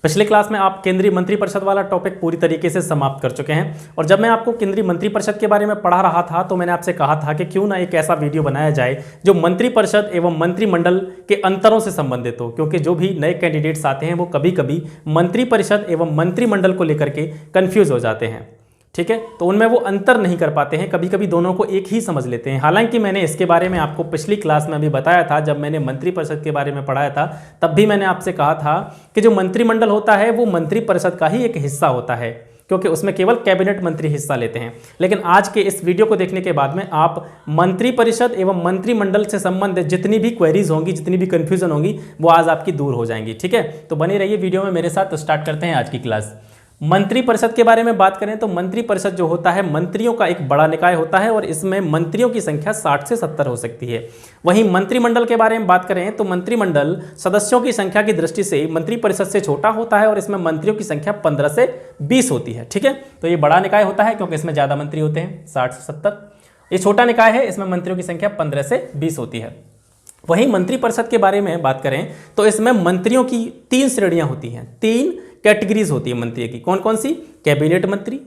पिछले क्लास में आप केंद्रीय मंत्रिपरिषद वाला टॉपिक पूरी तरीके से समाप्त कर चुके हैं और जब मैं आपको केंद्रीय मंत्रिपरिषद के बारे में पढ़ा रहा था तो मैंने आपसे कहा था कि क्यों ना एक ऐसा वीडियो बनाया जाए जो मंत्रिपरिषद एवं मंत्रिमंडल के अंतरों से संबंधित हो, क्योंकि जो भी नए कैंडिडेट्स आते हैं वो कभी कभी मंत्रिपरिषद एवं मंत्रिमंडल को लेकर के कन्फ्यूज हो जाते हैं। ठीक है, तो उनमें वो अंतर नहीं कर पाते हैं, कभी कभी दोनों को एक ही समझ लेते हैं। हालांकि मैंने इसके बारे में आपको पिछली क्लास में भी बताया था, जब मैंने मंत्रिपरिषद के बारे में पढ़ाया था तब भी मैंने आपसे कहा था कि जो मंत्रिमंडल होता है वो मंत्रिपरिषद का ही एक हिस्सा होता है, क्योंकि उसमें केवल कैबिनेट मंत्री हिस्सा लेते हैं। लेकिन आज के इस वीडियो को देखने के बाद में आप मंत्रिपरिषद एवं मंत्रिमंडल से संबंधित जितनी भी क्वेरीज होंगी, जितनी भी कंफ्यूजन होंगी, वो आज आपकी दूर हो जाएंगी। ठीक है, तो बने रहिए वीडियो में मेरे साथ। तो स्टार्ट करते हैं आज की क्लास। मंत्रिपरिषद के बारे में बात करें तो मंत्रिपरिषद जो होता है मंत्रियों का एक बड़ा निकाय होता है और इसमें मंत्रियों की संख्या 60 से 70 हो सकती है। वहीं मंत्रिमंडल के बारे में बात करें तो मंत्रिमंडल सदस्यों की संख्या की दृष्टि से मंत्रिपरिषद से छोटा होता है और इसमें मंत्रियों की संख्या 15 से 20 होती है। ठीक है, तो ये बड़ा निकाय होता है क्योंकि इसमें ज़्यादा मंत्री होते हैं, 60 से 70। ये छोटा निकाय है, इसमें मंत्रियों की संख्या 15 से 20 होती है। वहीं मंत्रिपरिषद के बारे में बात करें तो इसमें मंत्रियों की 3 श्रेणियां होती हैं, 3 कैटेगरीज होती है मंत्री की। कौन कौन सी? कैबिनेट मंत्री,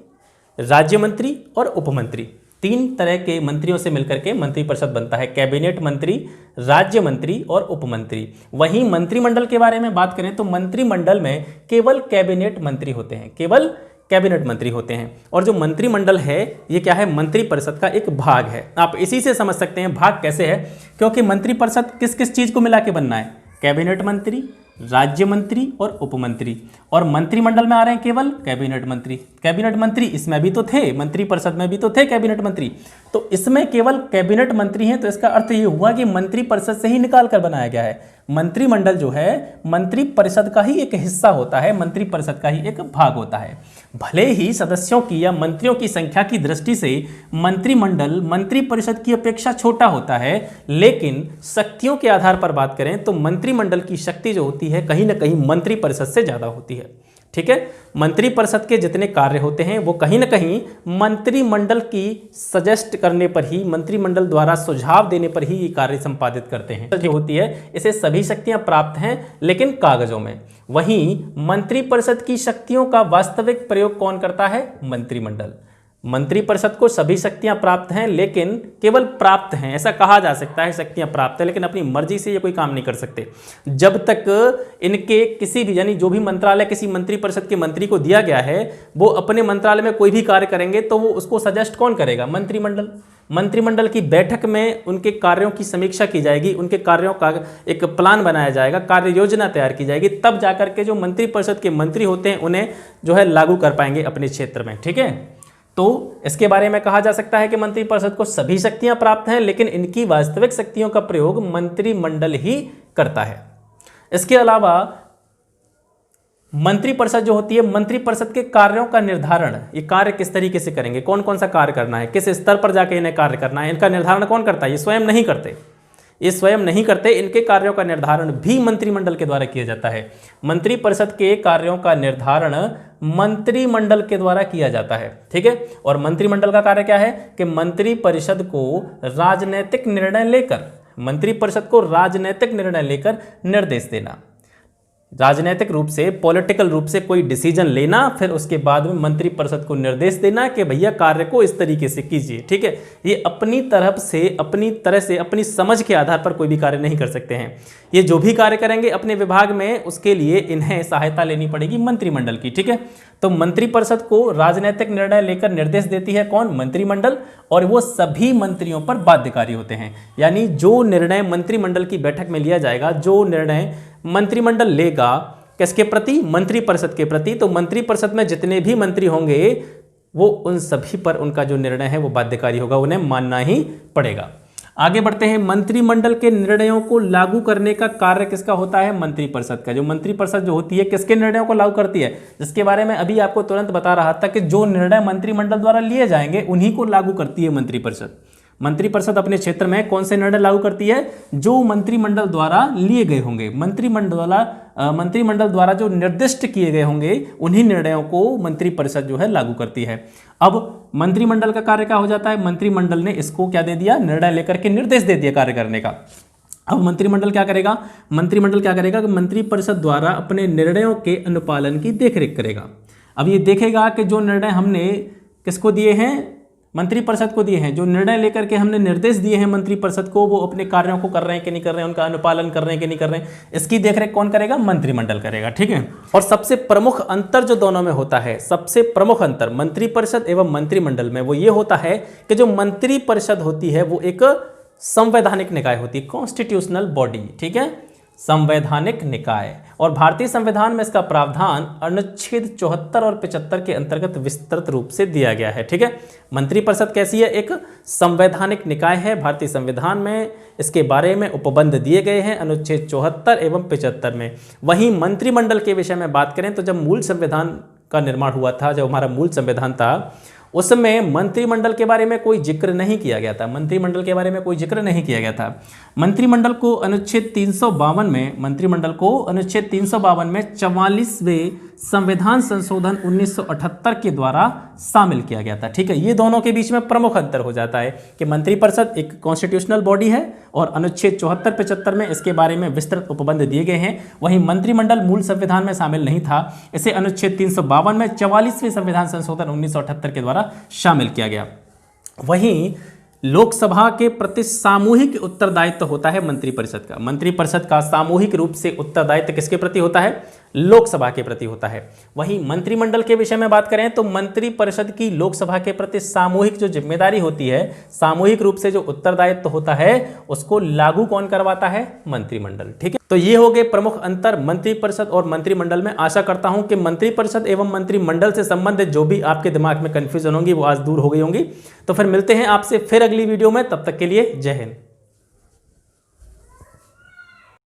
राज्य मंत्री और उपमंत्री। 3 तरह के मंत्रियों से मिलकर के मंत्रिपरिषद बनता है, कैबिनेट मंत्री, राज्य मंत्री और उपमंत्री। वहीं मंत्रिमंडल के बारे में बात करें तो मंत्रिमंडल में केवल कैबिनेट मंत्री होते हैं, केवल कैबिनेट मंत्री होते हैं। और जो मंत्रिमंडल है ये क्या है? मंत्रिपरिषद का एक भाग है। आप इसी से समझ सकते हैं भाग कैसे है, क्योंकि मंत्रिपरिषद किस किस चीज को मिला के बनना है? कैबिनेट मंत्री, राज्य मंत्री और उपमंत्री। और मंत्रिमंडल में आ रहे हैं केवल कैबिनेट मंत्री। कैबिनेट मंत्री इसमें भी तो थे, मंत्रिपरिषद में भी तो थे कैबिनेट मंत्री, तो इसमें केवल कैबिनेट मंत्री हैं। तो इसका अर्थ ये हुआ कि मंत्रिपरिषद से ही निकाल कर बनाया गया है। मंत्रिमंडल जो है मंत्रिपरिषद का ही एक हिस्सा होता है, मंत्रिपरिषद का ही एक भाग होता है। भले ही सदस्यों की या मंत्रियों की संख्या की दृष्टि से मंत्रिमंडल मंत्रिपरिषद की अपेक्षा छोटा होता है, लेकिन शक्तियों के आधार पर बात करें तो मंत्रिमंडल की शक्ति जो होती है कहीं ना कहीं मंत्रिपरिषद से ज्यादा होती है। ठीक है, मंत्रिपरिषद के जितने कार्य होते हैं वो कहीं ना कहीं मंत्रिमंडल की सजेस्ट करने पर ही, मंत्रिमंडल द्वारा सुझाव देने पर ही ये कार्य संपादित करते हैं। जो होती है इसे सभी शक्तियां प्राप्त हैं लेकिन कागजों में। वहीं मंत्रिपरिषद की शक्तियों का वास्तविक प्रयोग कौन करता है? मंत्रिमंडल। मंत्रिपरिषद को सभी शक्तियां प्राप्त हैं लेकिन केवल प्राप्त हैं, ऐसा कहा जा सकता है। शक्तियां प्राप्त है लेकिन अपनी मर्जी से ये कोई काम नहीं कर सकते। जब तक इनके किसी भी, यानी जो भी मंत्रालय किसी मंत्रिपरिषद के मंत्री को दिया गया है, वो अपने मंत्रालय में कोई भी कार्य करेंगे तो वो उसको सजेस्ट कौन करेगा? मंत्रिमंडल। मंत्रिमंडल की बैठक में उनके कार्यों की समीक्षा की जाएगी, उनके कार्यों का एक प्लान बनाया जाएगा, कार्य योजना तैयार की जाएगी, तब जाकर के जो मंत्रिपरिषद के मंत्री होते हैं उन्हें जो है लागू कर पाएंगे अपने क्षेत्र में। ठीक है, तो इसके बारे में कहा जा सकता है कि मंत्रिपरिषद को सभी शक्तियां प्राप्त हैं लेकिन इनकी वास्तविक शक्तियों का प्रयोग मंत्रिमंडल ही करता है। इसके अलावा मंत्रिपरिषद जो होती है, मंत्रिपरिषद के कार्यों का निर्धारण, ये कार्य किस तरीके से करेंगे, कौन कौन सा कार्य करना है, किस स्तर पर जाके इन्हें कार्य करना है, इनका निर्धारण कौन करता है? ये स्वयं नहीं करते, ये स्वयं नहीं करते। इनके कार्यों का निर्धारण भी मंत्रिमंडल के द्वारा किया जाता है। मंत्रिपरिषद के कार्यों का निर्धारण मंत्रिमंडल के द्वारा किया जाता है। ठीक है, और मंत्रिमंडल का कार्य क्या है कि मंत्रिपरिषद को राजनैतिक निर्णय लेकर, मंत्रिपरिषद को राजनैतिक निर्णय लेकर निर्देश देना, राजनीतिक रूप से, पॉलिटिकल रूप से कोई डिसीजन लेना, फिर उसके बाद में मंत्रिपरिषद को निर्देश देना कि भैया कार्य को इस तरीके से कीजिए। ठीक है, ये अपनी तरफ से, अपनी तरह से, अपनी समझ के आधार पर कोई भी कार्य नहीं कर सकते हैं। ये जो भी कार्य करेंगे अपने विभाग में, उसके लिए इन्हें सहायता लेनी पड़ेगी मंत्रिमंडल की। ठीक है, तो मंत्रिपरिषद को राजनीतिक निर्णय लेकर निर्देश देती है कौन? मंत्रिमंडल। और वो सभी मंत्रियों पर बाध्यकारी होते हैं, यानी जो निर्णय मंत्रिमंडल की बैठक में लिया जाएगा, जो निर्णय मंत्रिमंडल लेगा किसके प्रति? मंत्रिपरिषद के प्रति। तो मंत्रिपरिषद में जितने भी मंत्री होंगे वो उन सभी पर उनका जो निर्णय है वो बाध्यकारी होगा, उन्हें मानना ही पड़ेगा। आगे बढ़ते हैं। मंत्रिमंडल के निर्णयों को लागू करने का कार्य किसका होता है? मंत्रिपरिषद का। जो मंत्रिपरिषद जो होती है किसके निर्णयों को लागू करती है? जिसके बारे में अभी आपको तुरंत बता रहा था कि जो निर्णय मंत्रिमंडल द्वारा लिए जाएंगे उन्हीं को लागू करती है मंत्रिपरिषद। मंत्रिपरिषद अपने क्षेत्र में कौन से निर्णय लागू करती है? जो मंत्रिमंडल द्वारा लिए गए होंगे, मंत्रिमंडल द्वारा जो निर्दिष्ट किए गए होंगे उन्हीं निर्णयों को मंत्रिपरिषद जो है लागू करती है। अब मंत्रिमंडल का कार्य क्या हो जाता है? मंत्रिमंडल ने इसको क्या दे दिया? निर्णय लेकर के निर्देश दे दिया कार्य करने का। अब मंत्रिमंडल क्या करेगा? मंत्रिमंडल क्या करेगा कि मंत्रिपरिषद द्वारा अपने निर्णयों के अनुपालन की देखरेख करेगा। अब ये देखेगा कि जो निर्णय हमने किसको दिए हैं, मंत्रिपरिषद को दिए हैं, जो निर्णय लेकर के हमने निर्देश दिए हैं मंत्रिपरिषद को, वो अपने कार्यों को कर रहे हैं कि नहीं कर रहे हैं, उनका अनुपालन कर रहे हैं कि नहीं कर रहे हैं, इसकी देखरेख कौन करेगा? मंत्रिमंडल करेगा। ठीक है। और सबसे प्रमुख अंतर जो दोनों में होता है, सबसे प्रमुख अंतर मंत्रिपरिषद एवं मंत्रिमंडल में, वो ये होता है कि जो मंत्रिपरिषद होती है वो एक संवैधानिक निकाय होती है, कॉन्स्टिट्यूशनल बॉडी। ठीक है, संवैधानिक निकाय। और भारतीय संविधान में इसका प्रावधान अनुच्छेद 74 और 75 के अंतर्गत विस्तृत रूप से दिया गया है। ठीक है, मंत्रिपरिषद कैसी है? एक संवैधानिक निकाय है। भारतीय संविधान में इसके बारे में उपबंध दिए गए हैं अनुच्छेद 74 एवं 75 में। वहीं मंत्रिमंडल के विषय में बात करें तो जब मूल संविधान का निर्माण हुआ था, जब हमारा मूल संविधान था, उसमें मंत्रिमंडल के बारे में कोई जिक्र नहीं किया गया था। मंत्रिमंडल के बारे में कोई जिक्र नहीं किया गया था। मंत्रिमंडल को अनुच्छेद 352 में, मंत्रिमंडल को अनुच्छेद 352 में 44वें संविधान संशोधन 1978 के द्वारा शामिल किया गया था। ठीक है, ये दोनों के बीच में प्रमुख अंतर हो जाता है कि मंत्रिपरिषद एक कॉन्स्टिट्यूशनल बॉडी है और अनुच्छेद 74-75 में इसके बारे में विस्तृत उपबंध दिए गए हैं। वहीं मंत्रिमंडल मूल संविधान में शामिल नहीं था, इसे अनुच्छेद 352 में 44वें संविधान संशोधन 1978 के द्वारा शामिल किया गया। वहीं लोकसभा के प्रति सामूहिक उत्तरदायित्व होता है मंत्रिपरिषद का। मंत्रिपरिषद का सामूहिक रूप से उत्तरदायित्व किसके प्रति होता है? लोकसभा के प्रति होता है। वहीं मंत्रिमंडल के विषय में बात करें तो मंत्रिपरिषद की लोकसभा के प्रति सामूहिक जो जिम्मेदारी होती है, सामूहिक रूप से जो उत्तरदायित्व होता है, उसको लागू कौन करवाता है? मंत्रिमंडल। ठीक है, तो ये हो गए प्रमुख अंतर मंत्रिपरिषद और मंत्रिमंडल में। आशा करता हूं कि मंत्रिपरिषद एवं मंत्रिमंडल से संबंधित जो भी आपके दिमाग में कंफ्यूजन होंगी वो आज दूर हो गई होंगी। तो फिर मिलते हैं आपसे फिर अगली वीडियो में, तब तक के लिए जय हिंद।